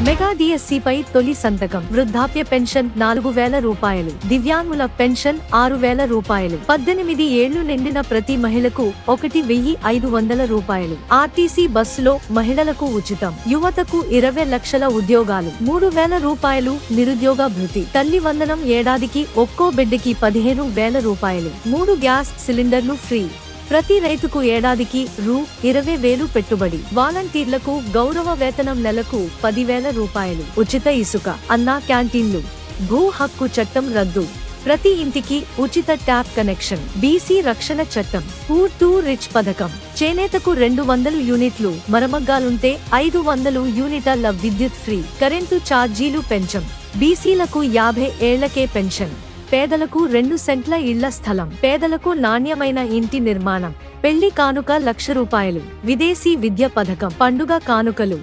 Mega డిఎస్సిపై తొలి సంతకం. వృద్ధాప్య పెన్షన్ 4,000 రూపాయలు, దివ్యాంగుల పెన్షన్ 6,000 రూపాయలు, 18 ఏళ్లు నిండిన ప్రతి మహిళకు 1,500 రూపాయలు. ఆర్టీసీ బస్సులో మహిళలకు ఉచితం. యువతకు 20 లక్షల ఉద్యోగాలు, 3,000 రూపాయలు నిరుద్యోగ భృతి. తల్లి వందనం ఏడాదికి ఒక్కో బిడ్డకి 15,000 రూపాయలు. 3 గ్యాస్ సిలిండర్లు ఫ్రీ. ప్రతి రైతుకు ఏడాదికి రూ. 20,000 పెట్టుబడి. వాలంటీర్లకు గౌరవ వేతనం నెలకు 10,000 రూపాయలు. ఉచిత ఇసుక, అన్నా క్యాంటీన్లు. భూ హక్కు చట్టం రద్దు. ప్రతి ఇంటికి ఉచిత ట్యాప్ కనెక్షన్. బీసీ రక్షణ చట్టం. పూర్ టు రిచ్ పథకం. చేనేతకు 200 యూనిట్లు, మరమగ్గాలుంటే 500 యూనిట్ల విద్యుత్ ఫ్రీ. కరెంటు ఛార్జీలు పెంచం. బీసీలకు 50 ఏళ్లకే పెన్షన్. పేదలకు 2 సెంట్ల ఇళ్ల స్థలం. పేదలకు నాణ్యమైన ఇంటి నిర్మాణం. పెళ్లి కానుక 1,00,000 రూపాయలు. విదేశీ విద్య పథకం. పండుగ కానుకలు.